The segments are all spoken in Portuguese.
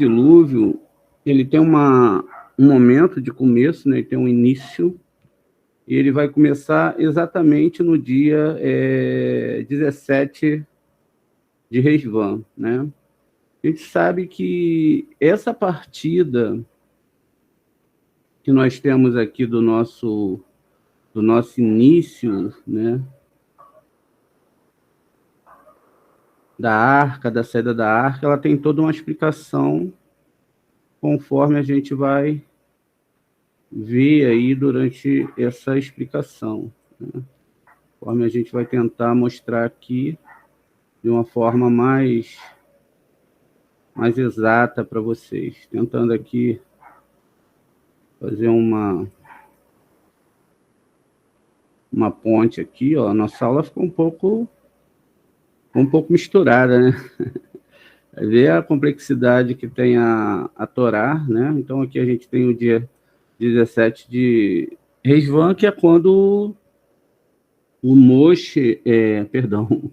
dilúvio, ele tem um momento de começo, né? Ele tem um início, e ele vai começar exatamente no dia 17 de Resvan, né? A gente sabe que essa partida que nós temos aqui do nosso início, né? Da arca, da saída da arca, ela tem toda uma explicação conforme a gente vai ver aí durante essa explicação, né? Conforme a gente vai tentar mostrar aqui de uma forma mais exata para vocês, tentando aqui fazer uma ponte aqui, ó. Nossa aula ficou um pouco misturada, né? Ver a complexidade que tem a Torá, né? Então aqui a gente tem o dia 17 de Resvan, que é quando o Moshe, perdão,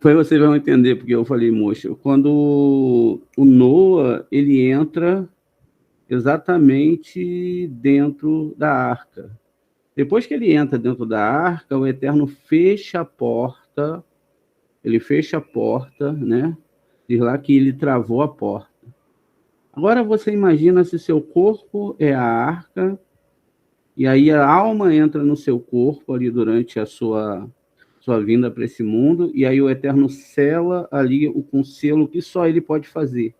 foi, vocês vão entender porque eu falei Moshe, quando o Noa, ele entra exatamente dentro da arca. Depois que ele entra dentro da arca, o Eterno fecha a porta, ele fecha a porta, né? Diz lá que ele travou a porta. Agora você imagina se seu corpo é a arca, e aí a alma entra no seu corpo ali durante a sua vinda para esse mundo, e aí o Eterno sela ali com selo que só ele pode fazer,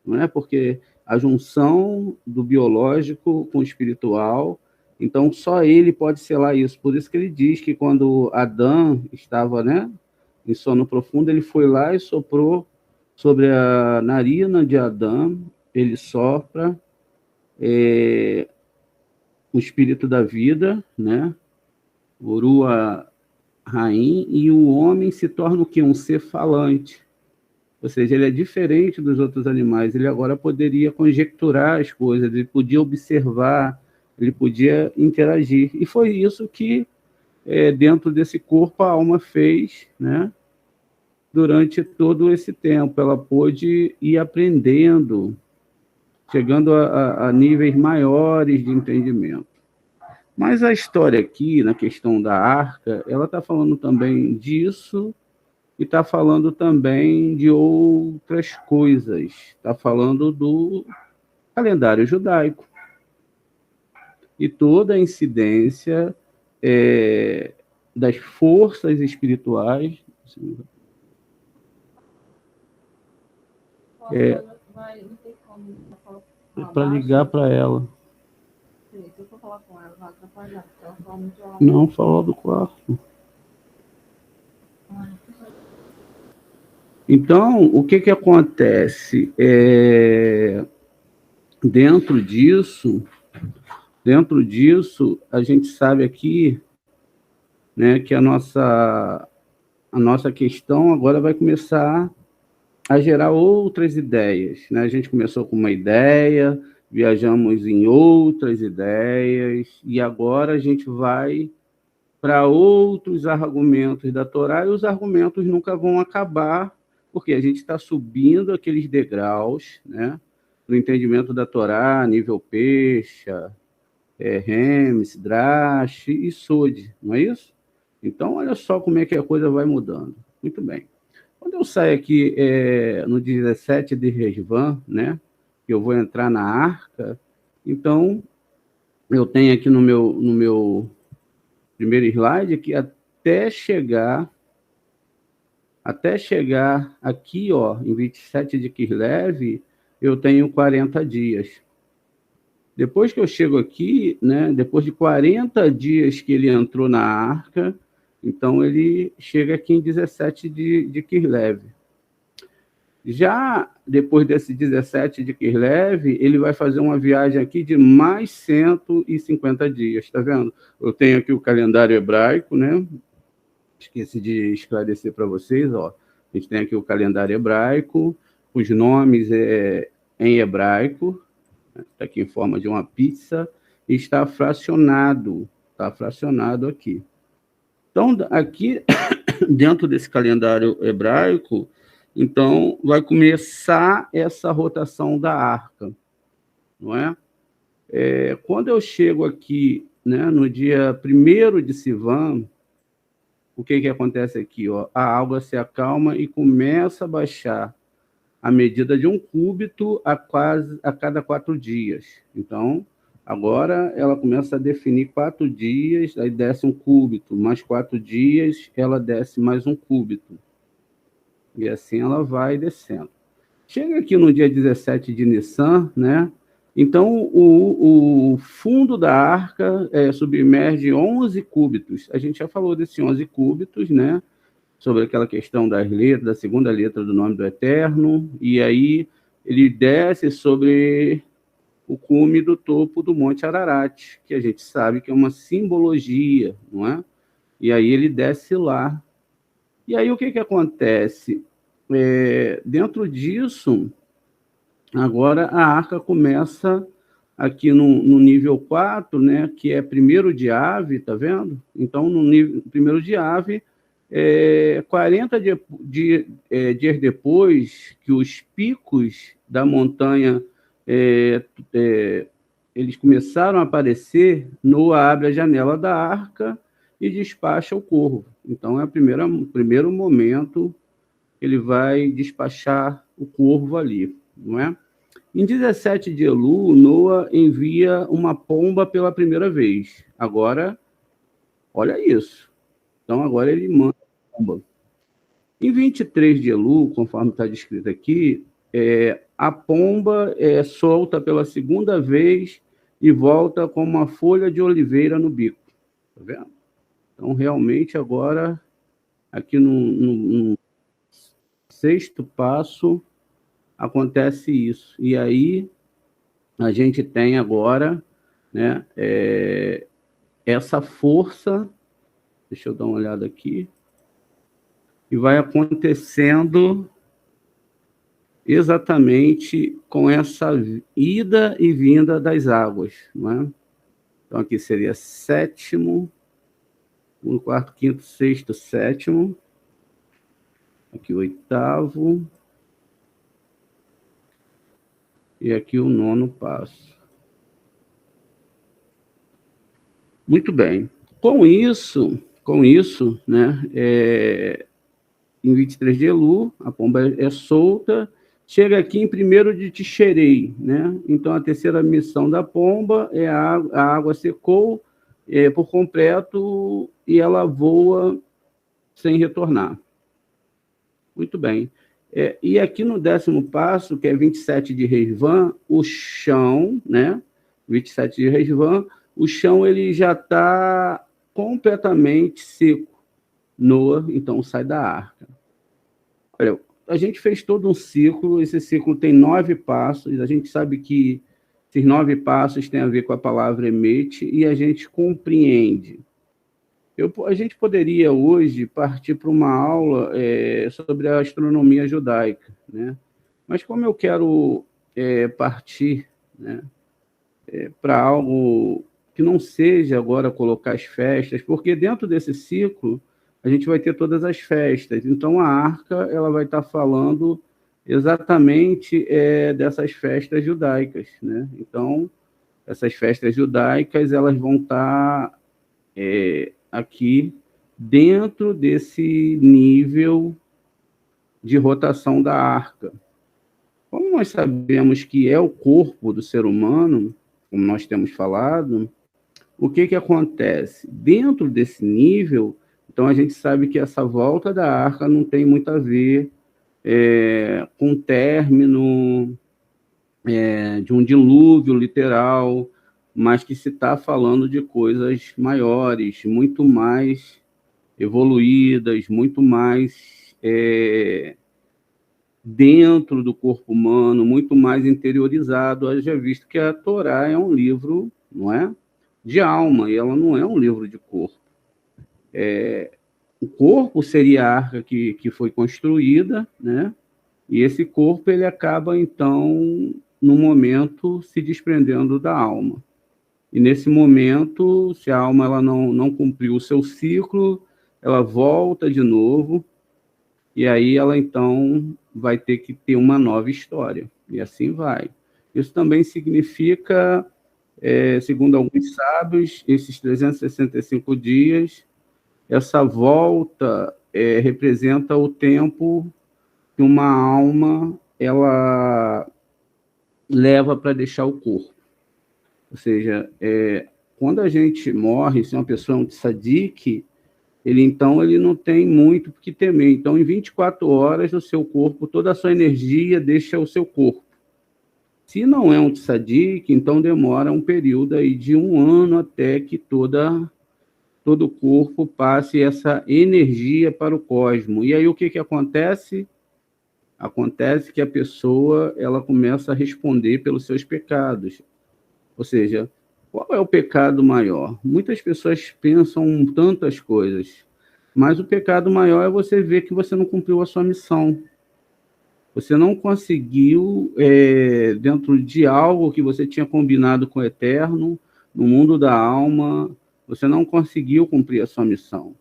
não é? Porque a junção do biológico com o espiritual, então só ele pode selar isso. Por isso que ele diz que quando Adão estava, né, em sono profundo, ele foi lá e soprou sobre a narina de Adão, ele sopra o espírito da vida, né, Urua Raim, e o homem se torna o quê? Um ser falante. Ou seja, ele é diferente dos outros animais. Ele agora poderia conjecturar as coisas, ele podia observar, ele podia interagir. E foi isso que, dentro desse corpo, a alma fez, né? Durante todo esse tempo. Ela pôde ir aprendendo, chegando a níveis maiores de entendimento. Mas a história aqui, na questão da arca, ela está falando também disso, e está falando também de outras coisas. Está falando do calendário judaico. E toda a incidência das forças espirituais. Para ligar para ela. Não, fala do quarto. Então, o que acontece? Dentro disso, a gente sabe aqui, né, que a nossa questão agora vai começar a gerar outras ideias, né? A gente começou com uma ideia, viajamos em outras ideias, e agora a gente vai para outros argumentos da Torá, e os argumentos nunca vão acabar, porque a gente está subindo aqueles degraus, né, do entendimento da Torá, nível Pesha, Remes, Drash e Sod, não é isso? Então, olha só como é que a coisa vai mudando. Muito bem. Quando eu saio aqui no 17 de Resvan, né, que eu vou entrar na arca, então, eu tenho aqui no meu primeiro slide que até chegar aqui, ó, em 27 de Kislev, eu tenho 40 dias. Depois que eu chego aqui, né, depois de 40 dias que ele entrou na arca, então ele chega aqui em 17 de Kislev. Já depois desse 17 de Kislev, ele vai fazer uma viagem aqui de mais 150 dias, tá vendo? Eu tenho aqui o calendário hebraico, né? Esqueci de esclarecer para vocês, ó. A gente tem aqui o calendário hebraico, os nomes em hebraico, está aqui em forma de uma pizza, e está fracionado aqui. Então, aqui, dentro desse calendário hebraico, Então, vai começar essa rotação da arca, não é? Quando eu chego aqui, né, no dia 1º de Sivan, o que acontece aqui? Ó? A água se acalma e começa a baixar a medida de 1 cúbito a cada 4 dias. Então, agora ela começa a definir 4 dias, aí desce 1 cúbito, mais 4 dias, ela desce mais 1 cúbito. E assim ela vai descendo. Chega aqui no dia 17 de Nissan, né? Então, o fundo da arca submerge 11 cúbitos. A gente já falou desses 11 cúbitos, né? Sobre aquela questão das letras, da segunda letra do nome do Eterno, e aí ele desce sobre o cume do topo do Monte Ararat, que a gente sabe que é uma simbologia, não é? E aí ele desce lá. E aí o que acontece? Dentro disso, agora a arca começa aqui no nível 4, né, que é 1º de Ave, tá vendo? Então, no nível 1º de Ave, 40 dias depois que os picos da montanha eles começaram a aparecer, Noa abre a janela da arca e despacha o corvo. Então, é o primeiro momento que ele vai despachar o corvo ali, não é? Em 17 de Elu, Noa envia uma pomba pela primeira vez. Agora, olha isso. Então, agora ele manda a pomba. Em 23 de Elu, conforme está descrito aqui, a pomba é solta pela segunda vez e volta com uma folha de oliveira no bico. Tá vendo? Então, realmente, agora, aqui no 6º passo, acontece isso. E aí, a gente tem agora, né, essa força, deixa eu dar uma olhada aqui, e vai acontecendo exatamente com essa ida e vinda das águas, não é? Então, aqui seria 7º, 4º, 5º, 6º, 7º, aqui o 8º, e aqui o 9º passo. Muito bem. Com isso, né, em 23 de Elu, a pomba é solta, chega aqui em 1º de Tisherei, né? Então, a terceira missão da pomba é a água secou por completo e ela voa sem retornar. Muito bem. E aqui no 10º passo, que é 27 de Resvan, o chão, né? 27 de Resvan, o chão ele já está completamente seco. Noa, então, sai da arca. Olha, a gente fez todo um ciclo, esse ciclo tem 9 passos, a gente sabe que esses 9 passos têm a ver com a palavra Emet, e a gente compreende. A gente poderia hoje partir para uma aula sobre a astronomia judaica, né? Mas como eu quero partir, né, para algo que não seja agora colocar as festas, porque dentro desse ciclo a gente vai ter todas as festas. Então, a arca ela vai estar falando exatamente dessas festas judaicas, né? Então, essas festas judaicas elas vão estar aqui dentro desse nível de rotação da arca. Como nós sabemos que é o corpo do ser humano, como nós temos falado, o que acontece? Dentro desse nível, então a gente sabe que essa volta da arca não tem muito a ver com o término de um dilúvio literal, mas que se está falando de coisas maiores, muito mais evoluídas, muito mais dentro do corpo humano, muito mais interiorizado, haja visto que a Torá é um livro, não é, de alma, e ela não é um livro de corpo. O corpo seria a arca que foi construída, né? E esse corpo ele acaba, então, no momento, se desprendendo da alma. E nesse momento, se a alma ela não cumpriu o seu ciclo, ela volta de novo, e aí ela, então, vai ter que ter uma nova história, e assim vai. Isso também significa, segundo alguns sábios, esses 365 dias, essa volta representa o tempo que uma alma ela leva para deixar o corpo. Ou seja, quando a gente morre, se uma pessoa é um tzadik, ele não tem muito o que temer. Então, em 24 horas, o seu corpo, toda a sua energia deixa o seu corpo. Se não é um tzadik, então demora um período aí de 1 ano até que todo o corpo passe essa energia para o cosmos. E aí o que acontece? Acontece que a pessoa ela começa a responder pelos seus pecados. Ou seja, qual é o pecado maior? Muitas pessoas pensam tantas coisas, mas o pecado maior é você ver que você não cumpriu a sua missão. Você não conseguiu, dentro de algo que você tinha combinado com o Eterno, no mundo da alma, você não conseguiu cumprir a sua missão.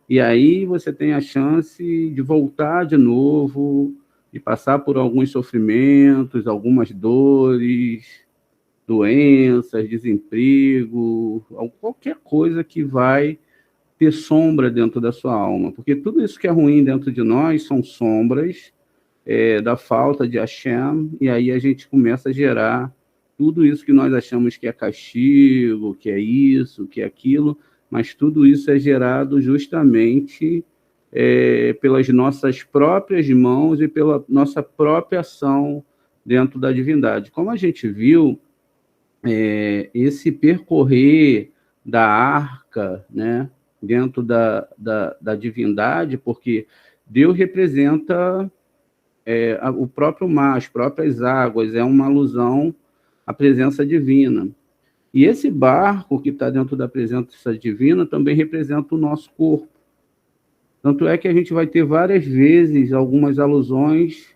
E aí você tem a chance de voltar de novo, de passar por alguns sofrimentos, algumas dores, doenças, desemprego, qualquer coisa que vai ter sombra dentro da sua alma. Porque tudo isso que é ruim dentro de nós são sombras da falta de Hashem, e aí a gente começa a gerar tudo isso que nós achamos que é castigo, que é isso, que é aquilo, mas tudo isso é gerado justamente pelas nossas próprias mãos e pela nossa própria ação dentro da divindade. Como a gente viu, esse percorrer da arca, né, dentro da divindade, porque Deus representa o próprio mar, as próprias águas, é uma alusão à presença divina. E esse barco que está dentro da presença divina também representa o nosso corpo. Tanto é que a gente vai ter várias vezes algumas alusões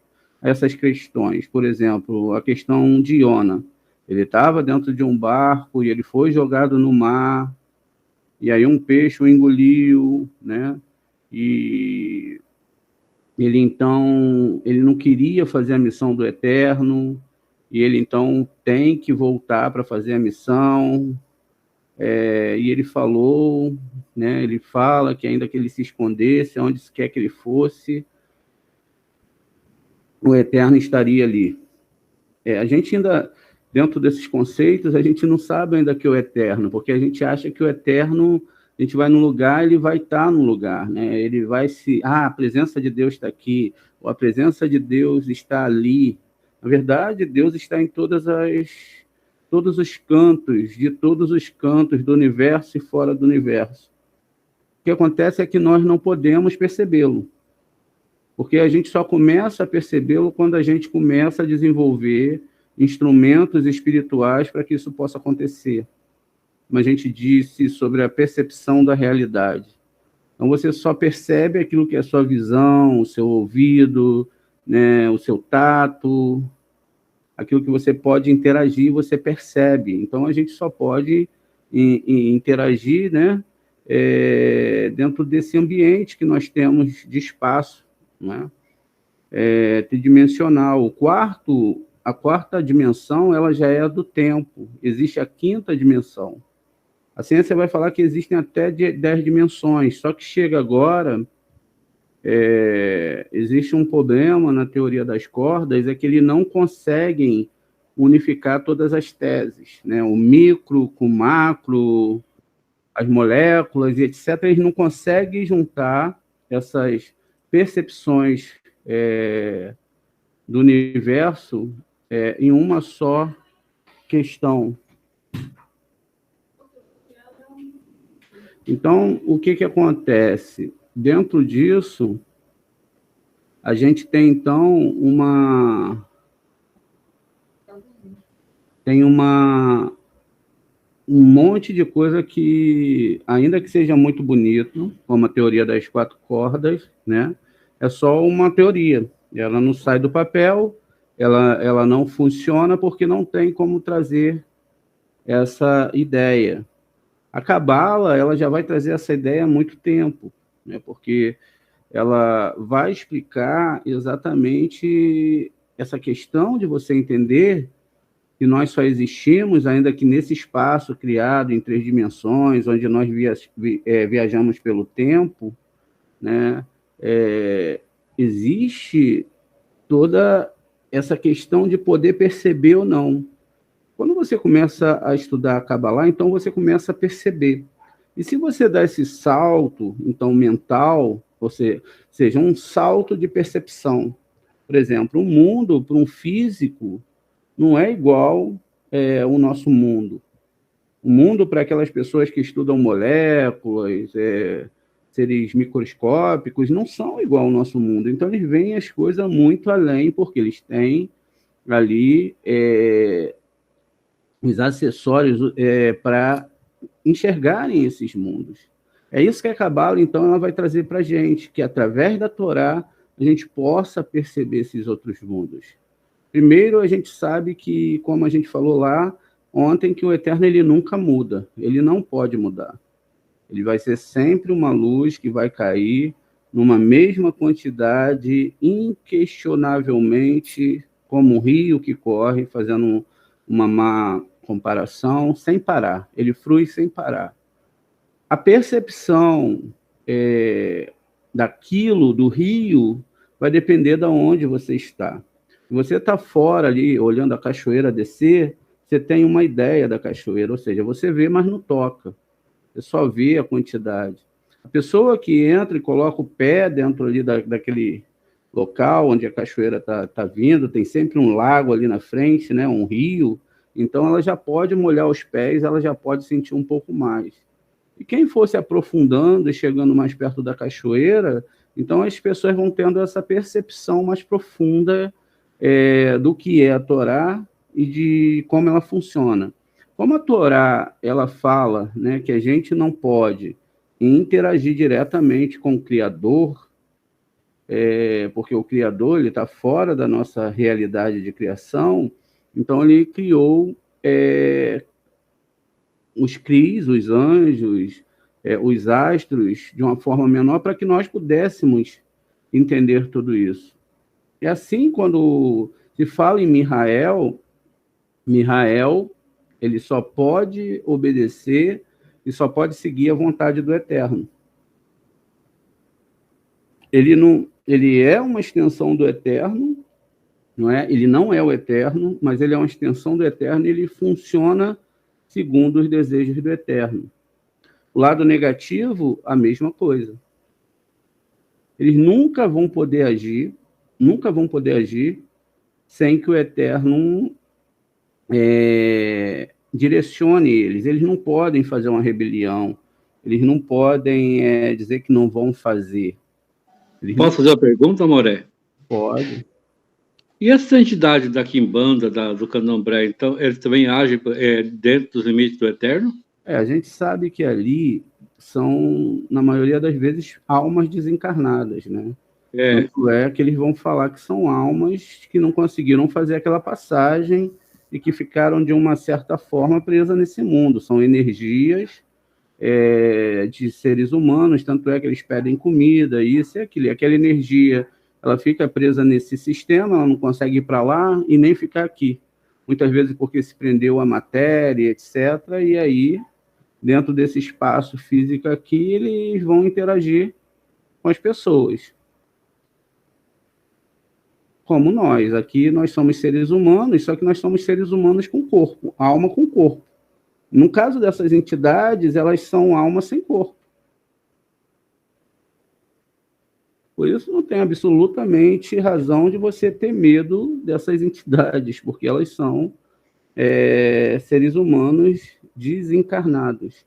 a essas questões. Por exemplo, a questão de Iona. Ele estava dentro de um barco e ele foi jogado no mar, e aí um peixe o engoliu, né? E ele não queria fazer a missão do Eterno, e ele então tem que voltar para fazer a missão, e ele falou, né, ele fala que ainda que ele se escondesse, onde quer que ele fosse, o Eterno estaria ali. A gente ainda, dentro desses conceitos, a gente não sabe ainda que é o Eterno, porque a gente acha que o Eterno, a gente vai num lugar, ele vai estar num lugar, né? Ele vai a presença de Deus está aqui, ou a presença de Deus está ali. Na verdade, Deus está em todos os cantos, de todos os cantos do universo e fora do universo. O que acontece é que nós não podemos percebê-lo, porque a gente só começa a percebê-lo quando a gente começa a desenvolver instrumentos espirituais para que isso possa acontecer. Como a gente disse sobre a percepção da realidade. Então, você só percebe aquilo que é a sua visão, o seu ouvido, né, o seu tato, aquilo que você pode interagir, você percebe. Então, a gente só pode interagir, né, dentro desse ambiente que nós temos de espaço, né, tridimensional. A quarta dimensão, ela já é a do tempo. Existe a quinta dimensão. A ciência vai falar que existem até 10 dimensões, só que chega agora, existe um problema na teoria das cordas, é que eles não conseguem unificar todas as teses, né? O micro com o macro, as moléculas, etc., eles não conseguem juntar essas percepções do universo em uma só questão. Então, o que acontece? Dentro disso, a gente tem, então, um monte de coisa que, ainda que seja muito bonito, como a teoria das 4 cordas, né? É só uma teoria. Ela não sai do papel, ela não funciona porque não tem como trazer essa ideia. A Cabala, ela já vai trazer essa ideia há muito tempo, né? Porque ela vai explicar exatamente essa questão de você entender que nós só existimos, ainda que nesse espaço criado em 3 dimensões, onde nós viajamos pelo tempo, né? Existe toda essa questão de poder perceber ou não. Quando você começa a estudar a Kabbalah, então você começa a perceber. E se você dá esse salto, então, mental, ou seja, um salto de percepção. Por exemplo, o mundo, para um físico, não é igual o nosso mundo. O mundo, para aquelas pessoas que estudam moléculas, seres microscópicos, não são igual ao nosso mundo. Então, eles veem as coisas muito além, porque eles têm ali os acessórios para enxergarem esses mundos. É isso que a Cabala, então, ela vai trazer para a gente, que através da Torá a gente possa perceber esses outros mundos. Primeiro, a gente sabe que, como a gente falou lá ontem, que o Eterno ele nunca muda, ele não pode mudar. Ele vai ser sempre uma luz que vai cair numa mesma quantidade, inquestionavelmente, como um rio que corre, fazendo uma má comparação, sem parar. Ele flui sem parar. A percepção daquilo, do rio, vai depender de onde você está. Se você está fora ali, olhando a cachoeira descer, você tem uma ideia da cachoeira, ou seja, você vê, mas não toca. Você só vê a quantidade. A pessoa que entra e coloca o pé dentro ali daquele local onde a cachoeira tá vindo, tem sempre um lago ali na frente, né, um rio, então ela já pode molhar os pés, ela já pode sentir um pouco mais. E quem for se aprofundando e chegando mais perto da cachoeira, então as pessoas vão tendo essa percepção mais profunda do que é a Torá e de como ela funciona. Como a Torá ela fala, né, que a gente não pode interagir diretamente com o Criador, porque o Criador ele está fora da nossa realidade de criação, então ele criou os cris, os anjos, os astros, de uma forma menor, para que nós pudéssemos entender tudo isso. E assim, quando se fala em Mihael, ele só pode obedecer e só pode seguir a vontade do Eterno. Ele é uma extensão do Eterno, não é? Ele não é o Eterno, mas ele é uma extensão do Eterno e ele funciona segundo os desejos do Eterno. O lado negativo, a mesma coisa. Eles nunca vão poder agir sem que o Eterno direcione eles. Eles não podem fazer uma rebelião, eles não podem dizer que não vão fazer. Posso fazer uma pergunta, Moré? Pode. E essa entidade da Quimbanda, do Candomblé, então, eles também agem dentro dos limites do Eterno? A gente sabe que ali são, na maioria das vezes, almas desencarnadas, né? Tanto é que eles vão falar que são almas que não conseguiram fazer aquela passagem e que ficaram, de uma certa forma, presas nesse mundo. São energias de seres humanos, tanto é que eles pedem comida, isso e aquilo. E aquela energia, ela fica presa nesse sistema, ela não consegue ir para lá e nem ficar aqui. Muitas vezes porque se prendeu a matéria, etc. E aí, dentro desse espaço físico aqui, eles vão interagir com as pessoas. Como nós. Aqui nós somos seres humanos, só que nós somos seres humanos com corpo, alma com corpo. No caso dessas entidades, elas são alma sem corpo. Por isso não tem absolutamente razão de você ter medo dessas entidades, porque elas são seres humanos desencarnados.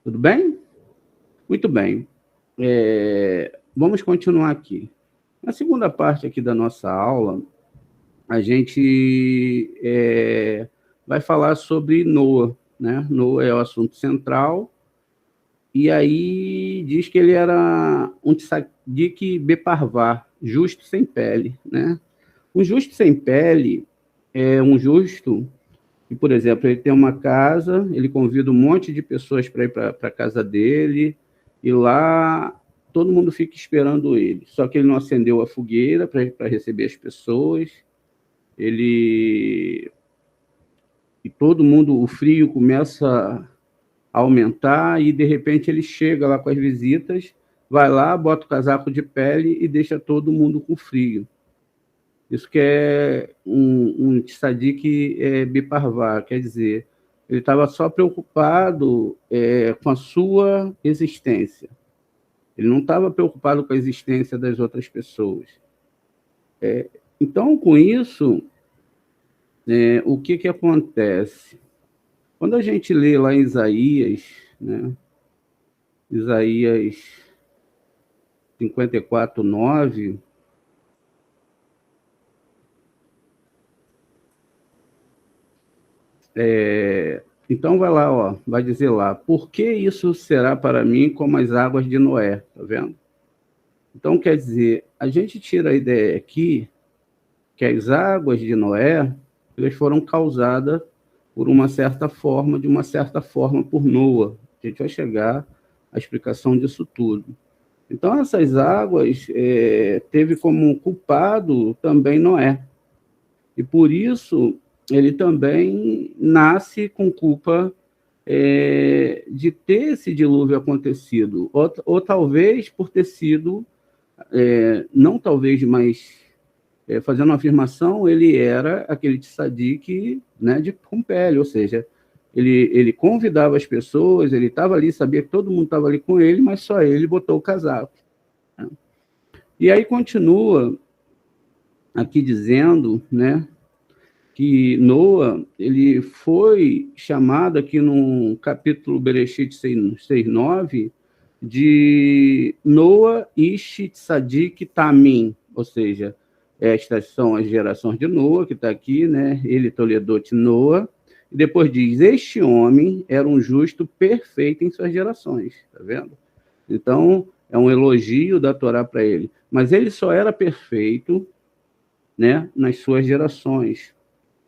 Tudo bem? Muito bem. Vamos continuar aqui. Na segunda parte aqui da nossa aula, a gente vai falar sobre Noa, né? Noa é o assunto central, e aí diz que ele era um tzadik beparvá, justo sem pele, né? Um justo sem pele é um justo que, por exemplo, ele tem uma casa, ele convida um monte de pessoas para ir para a casa dele, e lá todo mundo fica esperando ele. Só que ele não acendeu a fogueira para receber as pessoas. E todo mundo, o frio começa a aumentar e, de repente, ele chega lá com as visitas, vai lá, bota o casaco de pele e deixa todo mundo com frio. Isso que é um tzadik biparvá, quer dizer, ele estava só preocupado com a sua existência. Ele não estava preocupado com a existência das outras pessoas. Então, com isso, o que acontece? Quando a gente lê lá em Isaías, né, Isaías 54, 9, então vai lá, ó, vai dizer lá, por que isso será para mim como as águas de Noé, tá vendo? Então, quer dizer, a gente tira a ideia aqui que as águas de Noé, elas foram causadas por uma certa forma, de uma certa forma por Noa. A gente vai chegar à explicação disso tudo. Então, essas águas teve como culpado também Noé. E por isso, ele também nasce com culpa de ter esse dilúvio acontecido. Ou talvez por ter sido, não talvez, mas fazendo uma afirmação, ele era aquele tzadik, né, com pele, ou seja, ele convidava as pessoas, ele estava ali, sabia que todo mundo estava ali com ele, mas só ele botou o casaco. Né? E aí continua aqui dizendo, né, que Noa, ele foi chamado aqui no capítulo Bereshit 6:9 de Noa Ish Tzadik Tamim, ou seja, estas são as gerações de Noa, que está aqui, né? Ele, Toledot, Noa. E depois diz, este homem era um justo perfeito em suas gerações. Está vendo? Então, é um elogio da Torá para ele. Mas ele só era perfeito, né, nas suas gerações.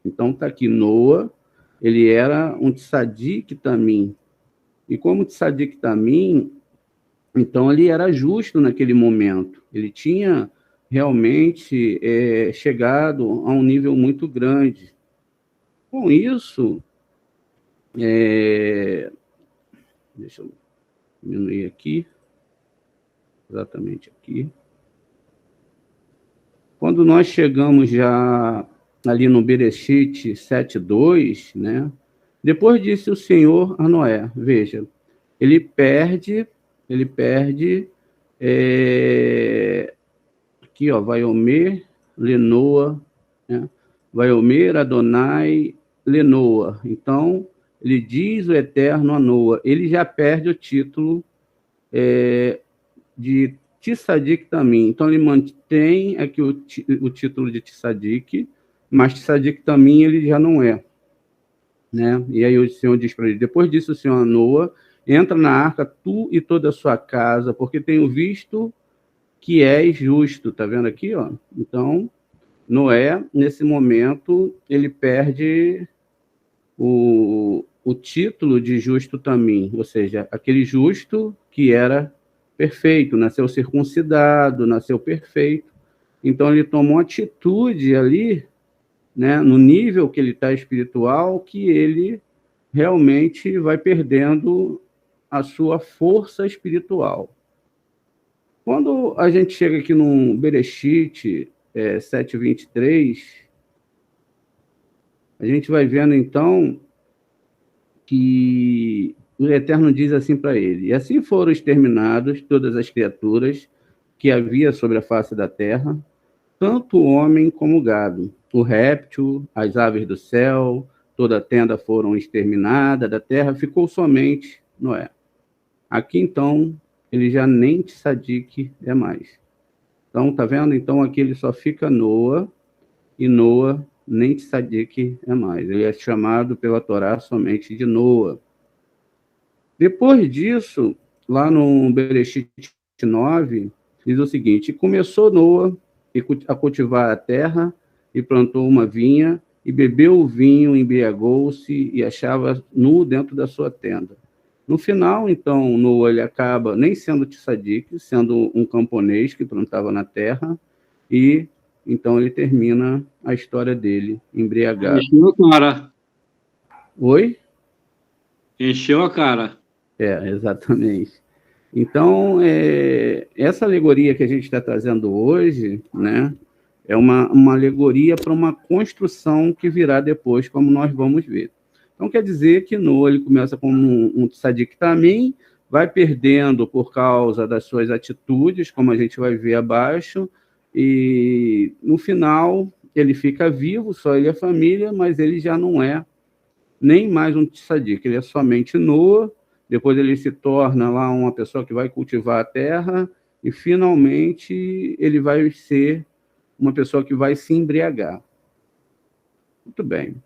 Então, está aqui, Noa, ele era um tzadik tamim. E como tzadik tamim, então ele era justo naquele momento. Ele tinha realmente chegado a um nível muito grande. Com isso, deixa eu diminuir aqui, exatamente aqui. Quando nós chegamos já ali no Bereshit 7:2, né? Depois disse o Senhor a Noé, veja, ele perde aqui, ó, Vaiomer, Lenoa, né? Vaiomer, Adonai, Lenoa. Então, ele diz o Eterno a Noa. Ele já perde o título de Tzadik também. Então, ele mantém aqui o título de Tzadik, mas Tzadik também ele já não é. Né? E aí o Senhor diz para ele, depois disso o Senhor a Noa, entra na arca, tu e toda a sua casa, porque tenho visto que és justo, tá vendo aqui, ó? Então, Noé, nesse momento, ele perde o título de justo também, ou seja, aquele justo que era perfeito, nasceu circuncidado, nasceu perfeito. Então, ele tomou atitude ali, né, no nível que ele está espiritual, que ele realmente vai perdendo a sua força espiritual. Quando a gente chega aqui no Bereshit 7:23, a gente vai vendo, então, que o Eterno diz assim para ele, e assim foram exterminados todas as criaturas que havia sobre a face da terra, tanto o homem como o gado, o réptil, as aves do céu, toda a tenda foram exterminadas da terra, ficou somente Noé. Aqui, então, ele já nem tzadik é mais. Então, tá vendo? Então, aqui ele só fica Noa, e Noa nem tzadik é mais. Ele é chamado pela Torá somente de Noa. Depois disso, lá no Bereshit 9, diz o seguinte, começou Noa a cultivar a terra, e plantou uma vinha, e bebeu o vinho, embriagou-se, e achava nu dentro da sua tenda. No final, então, Noa ele acaba nem sendo tzadik, sendo um camponês que plantava na terra, e então ele termina a história dele embriagado. Encheu a cara. Oi? Encheu a cara. Exatamente. Então, essa alegoria que a gente está trazendo hoje, né, é uma alegoria para uma construção que virá depois, como nós vamos ver. Então, quer dizer que Noa ele começa como um tzadik também, vai perdendo por causa das suas atitudes, como a gente vai ver abaixo, e no final ele fica vivo, só ele e a família, mas ele já não é nem mais um tzadik, ele é somente Noa. Depois ele se torna lá uma pessoa que vai cultivar a terra e finalmente ele vai ser uma pessoa que vai se embriagar. Muito bem.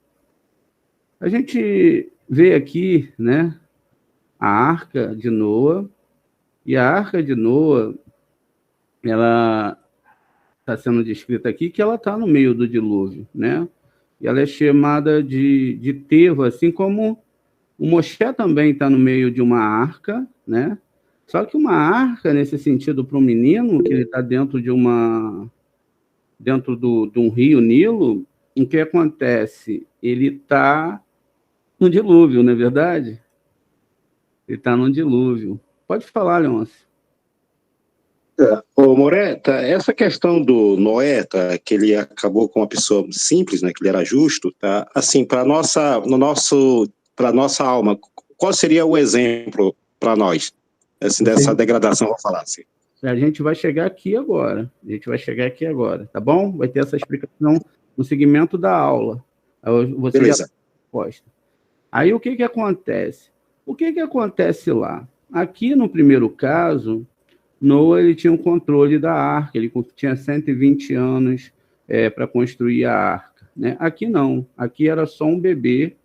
A gente vê aqui, né, a Arca de Noa, e a Arca de Noa, ela está sendo descrita aqui que ela está no meio do dilúvio, né? E ela é chamada de Teva, assim como o Moshe também está no meio de uma arca, né? Só que uma arca, nesse sentido, para um menino, que ele está dentro de um rio Nilo, o que acontece? Ele está no dilúvio, não é verdade? Ele está no dilúvio. Pode falar, Leôncio. Ô, Moreta, essa questão do Noé, tá, que ele acabou com uma pessoa simples, né, que ele era justo, tá? Assim, para nossa alma, qual seria o exemplo para nós assim, dessa degradação, vou falar assim? A gente vai chegar aqui agora. Tá bom? Vai ter essa explicação no segmento da aula. Você Beleza. já resposta. Aí o que acontece? O que acontece lá? Aqui no primeiro caso, Noa ele tinha o controle da arca, ele tinha 120 anos para construir a arca, né? Aqui não, aqui era só um bebê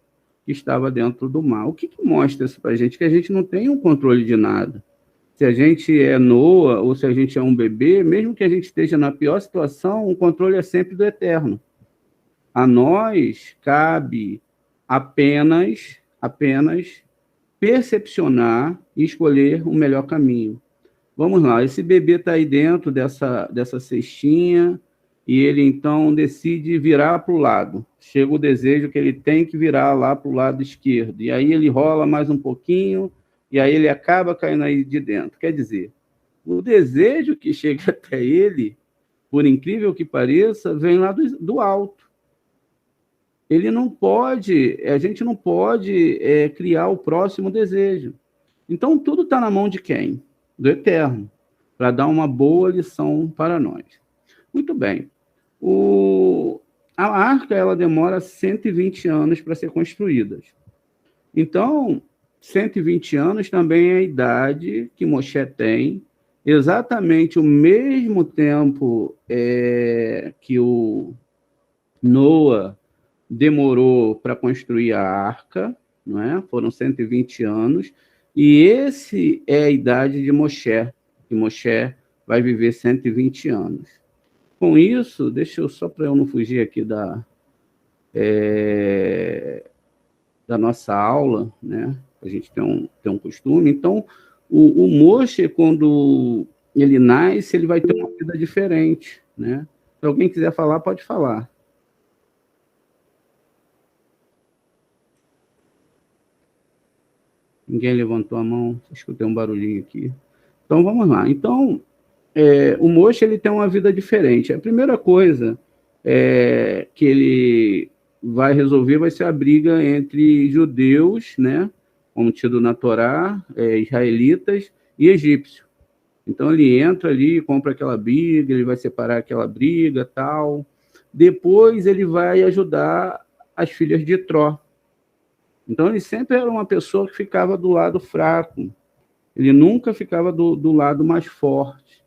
que estava dentro do mar. O que mostra isso para a gente? Que a gente não tem um controle de nada. Se a gente é Noa ou se a gente é um bebê, mesmo que a gente esteja na pior situação, o controle é sempre do Eterno. A nós cabe apenas percepcionar e escolher o melhor caminho. Vamos lá, esse bebê está aí dentro dessa cestinha e ele então decide virar para o lado. Chega o desejo que ele tem que virar lá para o lado esquerdo. E aí ele rola mais um pouquinho e aí ele acaba caindo aí de dentro. Quer dizer, o desejo que chega até ele, por incrível que pareça, vem lá do alto. Ele não pode, a gente não pode criar o próximo desejo. Então, tudo está na mão de quem? Do Eterno, para dar uma boa lição para nós. Muito bem. A arca ela demora 120 anos para ser construída. Então, 120 anos também é a idade que Moshe tem, exatamente o mesmo tempo que o Noa demorou para construir a arca, não é? Foram 120 anos, e esse é a idade de Moshe, que Moshe vai viver 120 anos. Com isso, deixa eu só para eu não fugir aqui da nossa aula, né? A gente tem um costume. Então, o Moshe, quando ele nasce, ele vai ter uma vida diferente, né? Se alguém quiser falar, pode falar. Ninguém levantou a mão, escutei um barulhinho aqui. Então, vamos lá. Então, o Moshe ele tem uma vida diferente. A primeira coisa que ele vai resolver vai ser a briga entre judeus, né, como tido na Torá, israelitas e egípcios. Então, ele entra ali, compra aquela briga, ele vai separar aquela briga, tal. Depois, ele vai ajudar as filhas de Itró. Então, ele sempre era uma pessoa que ficava do lado fraco. Ele nunca ficava do lado mais forte.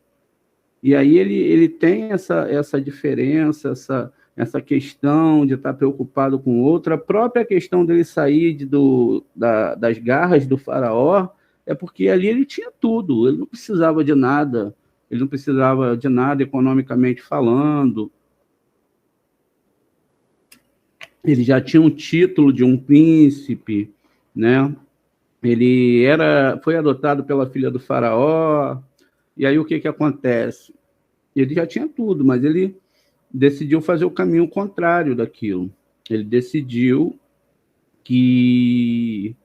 E aí ele tem essa diferença, essa questão de estar preocupado com o outro. A própria questão dele sair das garras do faraó é porque ali ele tinha tudo. Ele não precisava de nada. Ele não precisava de nada economicamente falando. Ele já tinha um título de um príncipe, né? ele foi adotado pela filha do faraó, e aí o que acontece? Ele já tinha tudo, mas ele decidiu fazer o caminho contrário daquilo. Ele decidiu que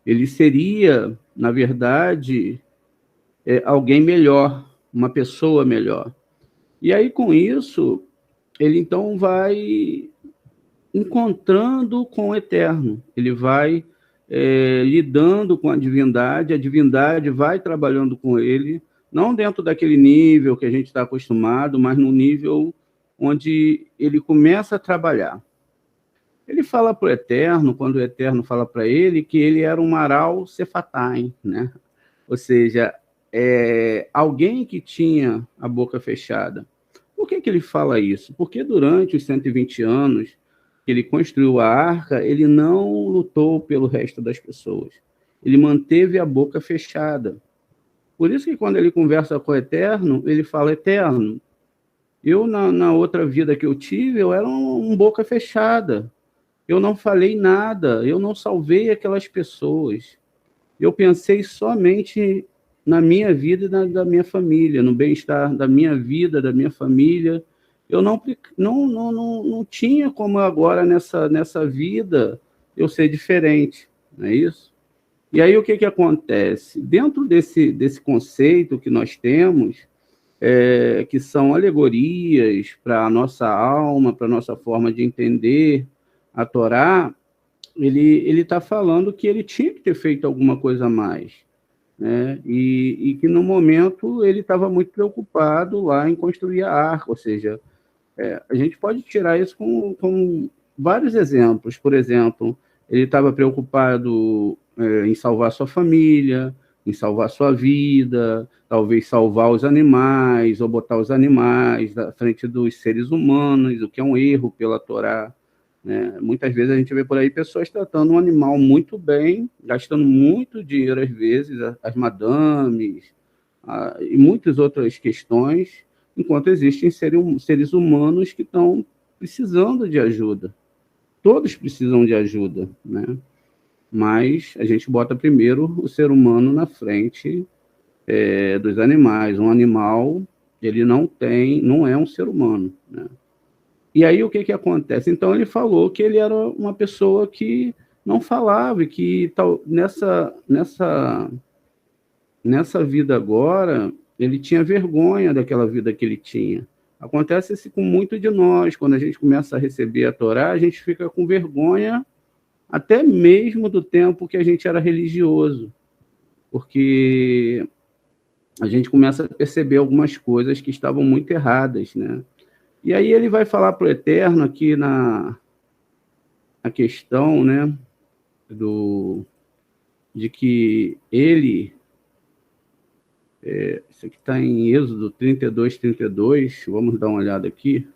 ele seria, na verdade, alguém melhor, uma pessoa melhor. E aí, com isso, ele então vai encontrando com o Eterno, ele vai lidando com a divindade vai trabalhando com ele, não dentro daquele nível que a gente está acostumado, mas no nível onde ele começa a trabalhar. Ele fala para o Eterno, quando o Eterno fala para ele, que ele era um Maral Sefatain, né? Ou seja, alguém que tinha a boca fechada. Por que ele fala isso? Porque durante os 120 anos que ele construiu a arca, ele não lutou pelo resto das pessoas. Ele manteve a boca fechada. Por isso que quando ele conversa com o Eterno, ele fala: Eterno, eu na outra vida que eu tive, eu era um boca fechada. Eu não falei nada, eu não salvei aquelas pessoas. Eu pensei somente na minha vida e da minha família, no bem-estar da minha vida, da minha família. Eu não tinha como agora nessa vida eu ser diferente, não é isso? E aí o que acontece? Dentro desse conceito que nós temos, que são alegorias para a nossa alma, para a nossa forma de entender a Torá, ele está falando que ele tinha que ter feito alguma coisa a mais, né? E que no momento ele estava muito preocupado lá em construir a arca, ou seja, a gente pode tirar isso com vários exemplos. Por exemplo, ele estava preocupado em salvar sua família, em salvar sua vida, talvez salvar os animais, ou botar os animais à frente dos seres humanos, o que é um erro pela Torá, né? Muitas vezes a gente vê por aí pessoas tratando um animal muito bem, gastando muito dinheiro, às vezes, as madames, e muitas outras questões, enquanto existem seres humanos que estão precisando de ajuda. Todos precisam de ajuda, né? Mas a gente bota primeiro o ser humano na frente dos animais. Um animal, ele não é um ser humano, né? E aí o que acontece? Então ele falou que ele era uma pessoa que não falava, e que nessa vida agora ele tinha vergonha daquela vida que ele tinha. Acontece isso com muito de nós. Quando a gente começa a receber a Torá, a gente fica com vergonha até mesmo do tempo que a gente era religioso, porque a gente começa a perceber algumas coisas que estavam muito erradas, né? E aí ele vai falar para o Eterno aqui na questão, né, de que ele... isso aqui está em Êxodo 32, vamos dar uma olhada aqui.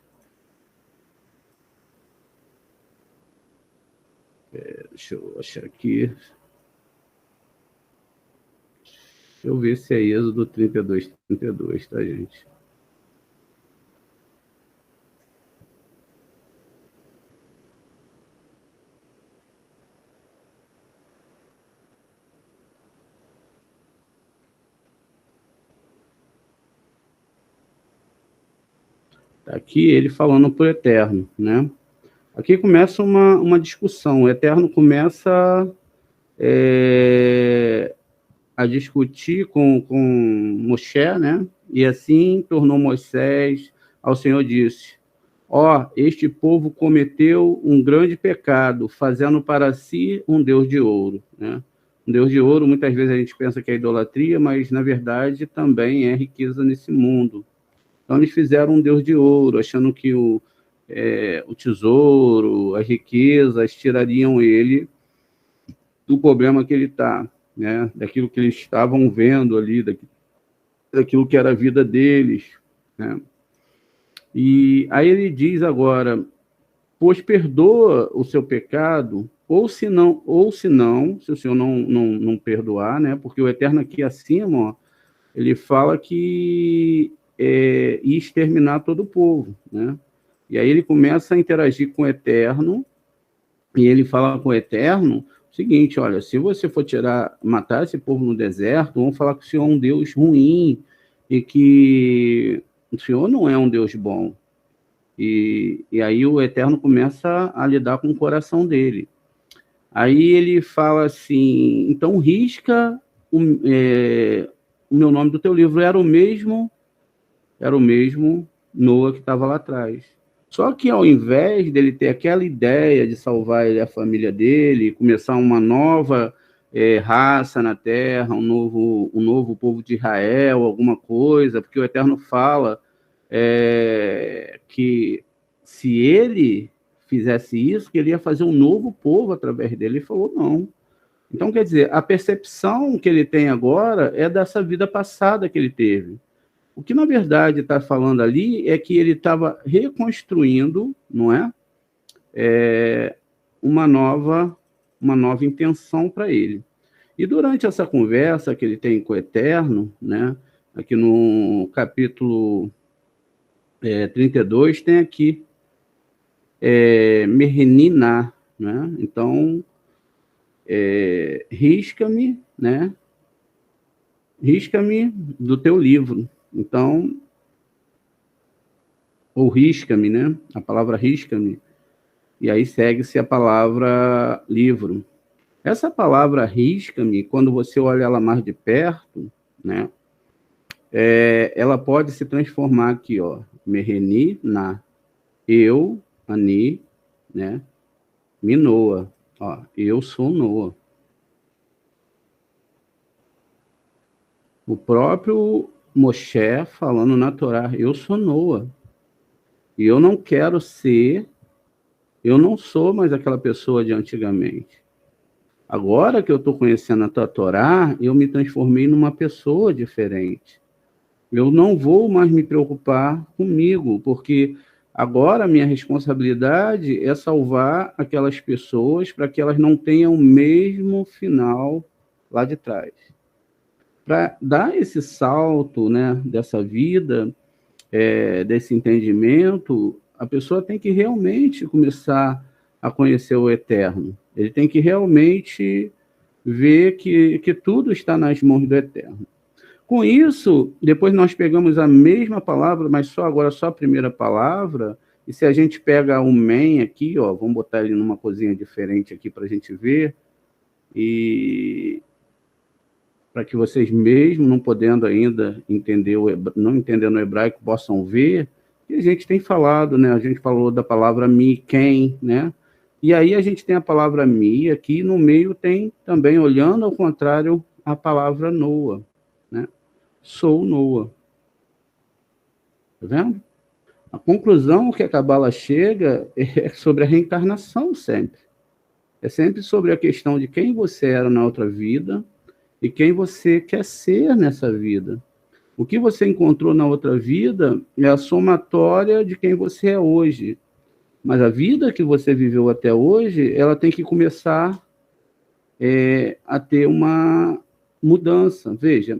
Deixa eu achar aqui. Deixa eu ver se é Êxodo 32, tá, gente? Aqui ele falando para o Eterno, né? Aqui começa uma discussão. O Eterno começa a discutir com Moshe, né? E assim tornou Moisés ao Senhor, disse: este povo cometeu um grande pecado, fazendo para si um Deus de ouro, né? Um Deus de ouro, muitas vezes a gente pensa que é idolatria, mas na verdade também é riqueza nesse mundo. Então eles fizeram um Deus de ouro, achando que o tesouro, as riquezas tirariam ele do problema que ele está, né? Daquilo que eles estavam vendo ali, daquilo que era a vida deles, né? E aí ele diz agora: pois perdoa o seu pecado, ou se não, se o Senhor não perdoar, né? Porque o Eterno aqui acima, ele fala que ia exterminar todo o povo, né? E aí ele começa a interagir com o Eterno, e ele fala com o Eterno, ou seguinte, olha, se você for matar esse povo no deserto, vão falar que o Senhor é um Deus ruim e que o Senhor não é um Deus bom. E aí o Eterno começa a lidar com o coração dele. Aí ele fala assim, então risca o meu nome do teu livro. Era o mesmo Noa que estava lá atrás. Só que ao invés dele ter aquela ideia de salvar ele e a família dele, começar uma nova raça na Terra, um novo povo de Israel, alguma coisa, porque o Eterno fala que se ele fizesse isso, que ele ia fazer um novo povo através dele. Ele falou, não. Então, quer dizer, a percepção que ele tem agora é dessa vida passada que ele teve. O que, na verdade, está falando ali é que ele estava reconstruindo, não é? Uma nova intenção para ele. E durante essa conversa que ele tem com o Eterno, né? Aqui no capítulo 32, tem aqui Mereniná, né? Então, risca-me, né? Risca-me do teu livro. Então, ou risca-me, né? A palavra risca-me. E aí segue-se a palavra livro. Essa palavra risca-me, quando você olha ela mais de perto, né? Ela pode se transformar aqui, ó. Mereni, na. Eu, ani, né? Minoa. Ó, eu sou Noa. O próprio Moshe falando na Torá, eu sou Noa. E eu não quero ser, eu não sou mais aquela pessoa de antigamente. Agora que eu estou conhecendo a tua Torá, eu me transformei numa pessoa diferente. Eu não vou mais me preocupar comigo, porque agora a minha responsabilidade é salvar aquelas pessoas para que elas não tenham o mesmo final lá de trás. Para dar esse salto, né, dessa vida, desse entendimento, a pessoa tem que realmente começar a conhecer o Eterno. Ele tem que realmente ver que tudo está nas mãos do Eterno. Com isso, depois nós pegamos a mesma palavra, mas só a primeira palavra, e se a gente pega o men aqui, ó, vamos botar ele numa coisinha diferente aqui para a gente ver, e para que vocês mesmo, não podendo ainda entender, não entendendo o hebraico, possam ver, que a gente tem falado, né? A gente falou da palavra mi, quem, né? E aí a gente tem a palavra mi aqui, no meio tem também, olhando ao contrário, a palavra Noa, né? Sou Noa. Tá vendo? A conclusão que a Cabala chega é sobre a reencarnação sempre. É sempre sobre a questão de quem você era na outra vida e quem você quer ser nessa vida. O que você encontrou na outra vida é a somatória de quem você é hoje. Mas a vida que você viveu até hoje, ela tem que começar a ter uma mudança. Veja,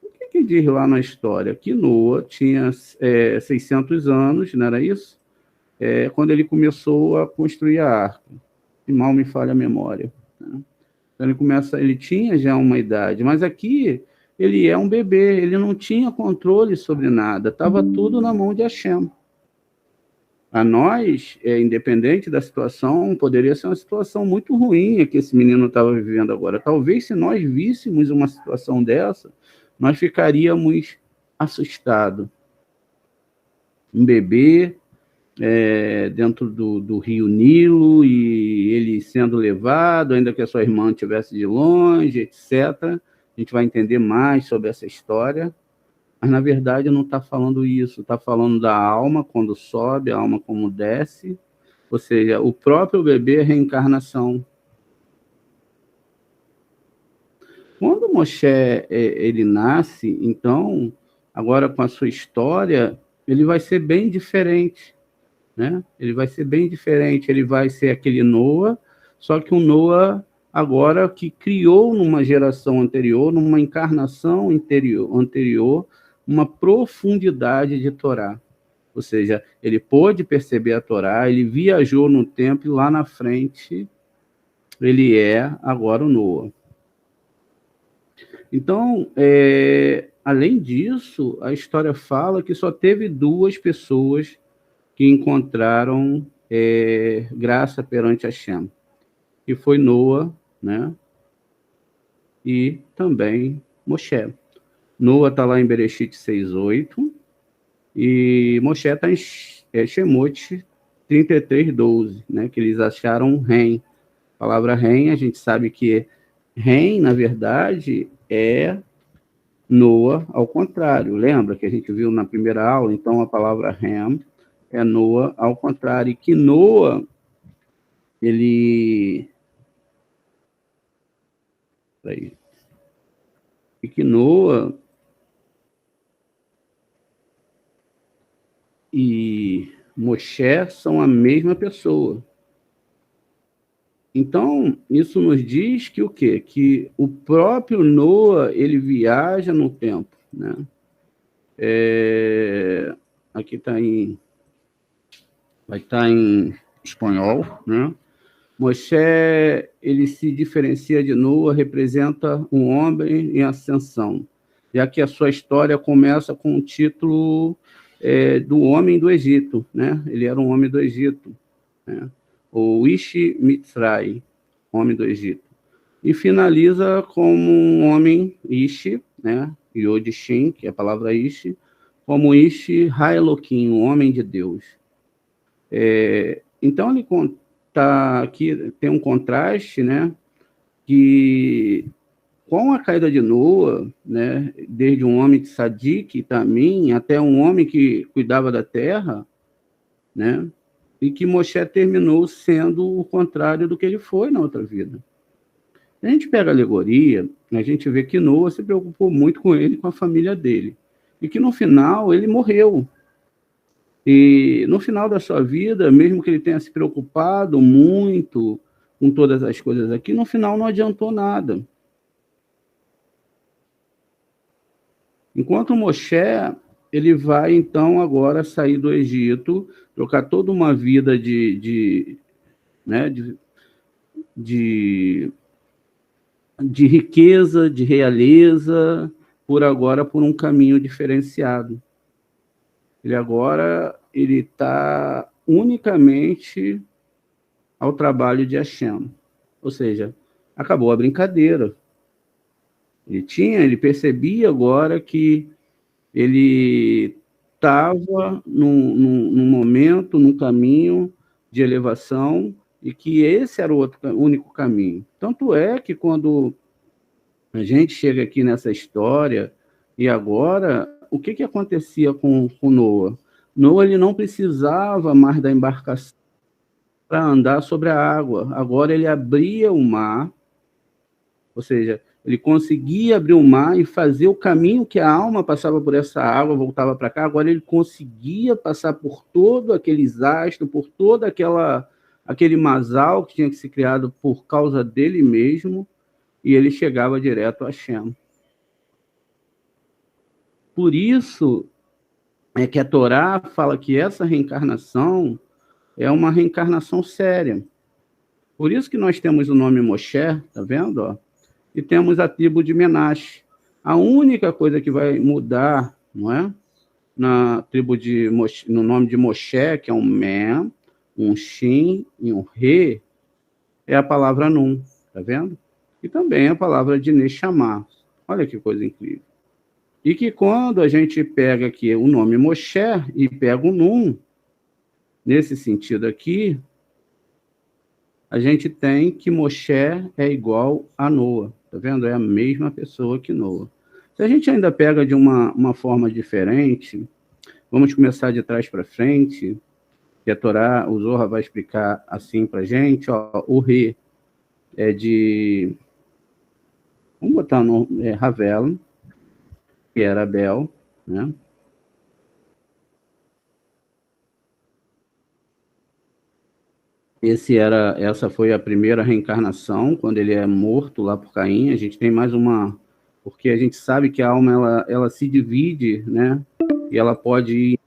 o que diz lá na história? Que Noa tinha 600 anos, não era isso? Quando ele começou a construir a arca. Se mal me falha a memória. Né? Então ele tinha já uma idade, mas aqui ele é um bebê, ele não tinha controle sobre nada, estava tudo na mão de Hashem. A nós, independente da situação, poderia ser uma situação muito ruim que esse menino estava vivendo agora. Talvez se nós víssemos uma situação dessa, nós ficaríamos assustados. Um bebê dentro do rio Nilo e ele sendo levado, ainda que a sua irmã estivesse de longe, etc. A gente vai entender mais sobre essa história, mas na verdade não está falando isso, está falando da alma quando sobe, a alma como desce, ou seja, o próprio bebê é reencarnação. Quando Moshe ele nasce, então, agora com a sua história, ele vai ser bem diferente. Né? Ele vai ser bem diferente, ele vai ser aquele Noa, só que um Noa agora que criou numa geração anterior, numa encarnação anterior, uma profundidade de Torá. Ou seja, ele pôde perceber a Torá, ele viajou no tempo e lá na frente ele é agora o Noa. Então, além disso, a história fala que só teve 2 pessoas que encontraram graça perante Hashem, que foi Noa, né? E também Moshe. Noa está lá em Bereshit 6:8 e Moshe está em Shemot 33:12, né? Que eles acharam Ren. A palavra Ren, a gente sabe que Ren, na verdade, é Noa ao contrário. Lembra que a gente viu na primeira aula? Então, a palavra Ren é Noa ao contrário. E que Noa, ele... Peraí. E que Noa e Moshe são a mesma pessoa. Então, isso nos diz que o quê? Que o próprio Noa, ele viaja no tempo, né? Aqui vai estar em espanhol, né? Moshe, ele se diferencia de Noa, representa um homem em ascensão, já que a sua história começa com o título do homem do Egito, né? Ele era um homem do Egito, né? O Ishi Mitzray, homem do Egito. E finaliza como um homem Ishi, né? Yod Shin, que é a palavra Ishi, como Ishi Haelokim, um homem de Deus. Então, ele tá aqui, tem um contraste, né, que com a caída de Noa, né, desde um homem de Sadik, também, até um homem que cuidava da terra, né, e que Moshe terminou sendo o contrário do que ele foi na outra vida. A gente pega a alegoria, a gente vê que Noa se preocupou muito com ele, com a família dele, e que no final ele morreu. E no final da sua vida, mesmo que ele tenha se preocupado muito com todas as coisas aqui, no final não adiantou nada. Enquanto Moshe, ele vai então agora sair do Egito, trocar toda uma vida de riqueza, de realeza, por um caminho diferenciado. Ele está unicamente ao trabalho de Hashem. Ou seja, acabou a brincadeira. Ele percebia agora que ele estava num momento, num caminho de elevação, e que esse era o único caminho. Tanto é que quando a gente chega aqui nessa história, e agora, o que acontecia com Noa? Noa, ele não precisava mais da embarcação para andar sobre a água. Agora ele abria o mar, ou seja, ele conseguia abrir o mar e fazer o caminho que a alma passava por essa água, voltava para cá. Agora ele conseguia passar por todo aqueles astros, por todo aquele masal que tinha que ser criado por causa dele mesmo, e ele chegava direto a Hashem. Por isso é que a Torá fala que essa reencarnação é uma reencarnação séria. Por isso que nós temos o nome Moshe, tá vendo? Ó? E temos a tribo de Menashe. A única coisa que vai mudar, não é? Na tribo de Moshe, no nome de Moshe, que é um Men, um Shin e um Re, é a palavra Nun, tá vendo? E também a palavra de Neshama. Olha que coisa incrível. E que quando a gente pega aqui o nome Moshe e pega o Nun, nesse sentido aqui, a gente tem que Moshe é igual a Noa. Tá vendo? É a mesma pessoa que Noa. Se a gente ainda pega de uma forma diferente, vamos começar de trás para frente, que a Torá, o Zohar vai explicar assim para a gente, ó, o Re é de... Vamos botar no Ravel, que era Abel, né? Essa foi a primeira reencarnação, quando ele é morto lá por Caim. A gente tem mais uma... Porque a gente sabe que a alma, ela se divide, né? E ela pode ir em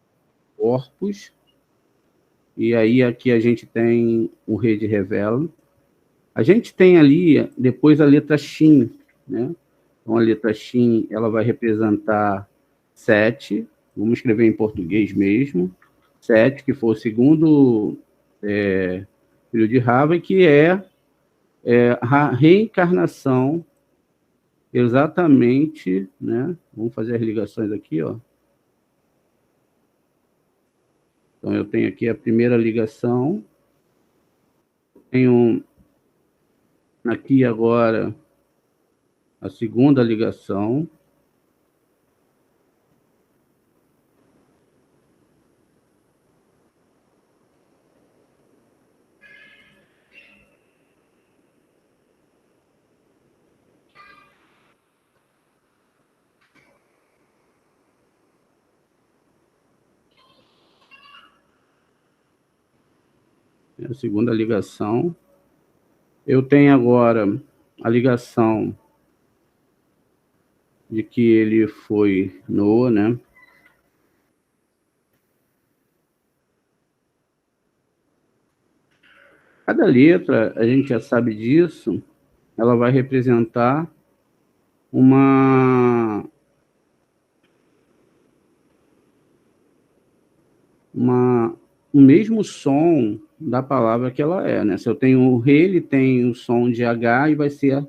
corpos. E aí aqui a gente tem o Rei de Revela, A gente tem ali, depois, a letra Shin, né? Então, a letra Shin, ela vai representar 7, vamos escrever em português mesmo, 7, que foi o segundo filho de Rava, e que é a reencarnação, exatamente, né? Vamos fazer as ligações aqui, ó. Então, eu tenho aqui a primeira ligação, tenho aqui agora a segunda ligação, a segunda ligação. Eu tenho agora a ligação de que ele foi Noa, né? Cada letra, a gente já sabe disso, ela vai representar o mesmo som da palavra que ela é, né? Se eu tenho o Re, ele tem o som de H e vai ser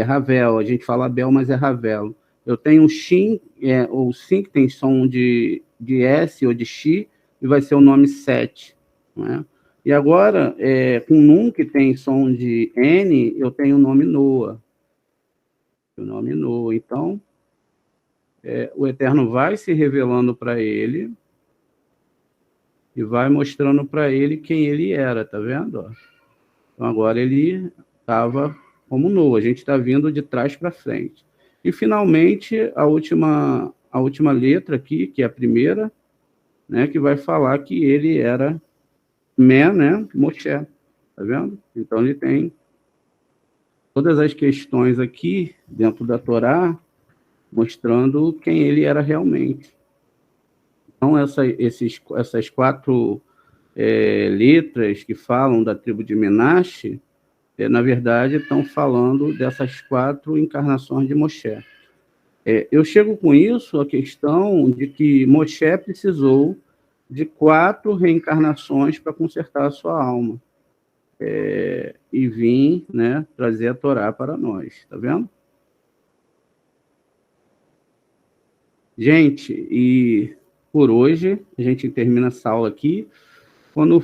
Ravel. A gente fala Bel, mas é Ravel. Eu tenho o Shin, ou Sim, que tem som de S ou de Xi, e vai ser o nome 7, não é? E agora, com Nun, que tem som de N, eu tenho o nome Noa. O nome Noa. Então, o Eterno vai se revelando para ele e vai mostrando para ele quem ele era, tá vendo? Então, agora ele estava como Noa. A gente está vindo de trás para frente. E, finalmente, a última letra aqui, que é a primeira, né, que vai falar que ele era né, Moshe. Tá vendo? Então, ele tem todas as questões aqui, dentro da Torá, mostrando quem ele era realmente. Então, essas 4 letras que falam da tribo de Menashe, na verdade, estão falando dessas 4 encarnações de Moshe. Eu chego com isso à questão de que Moshe precisou de 4 reencarnações para consertar a sua alma. E vir, né, trazer a Torá para nós. Tá vendo? Gente, e por hoje, a gente termina essa aula aqui. Quando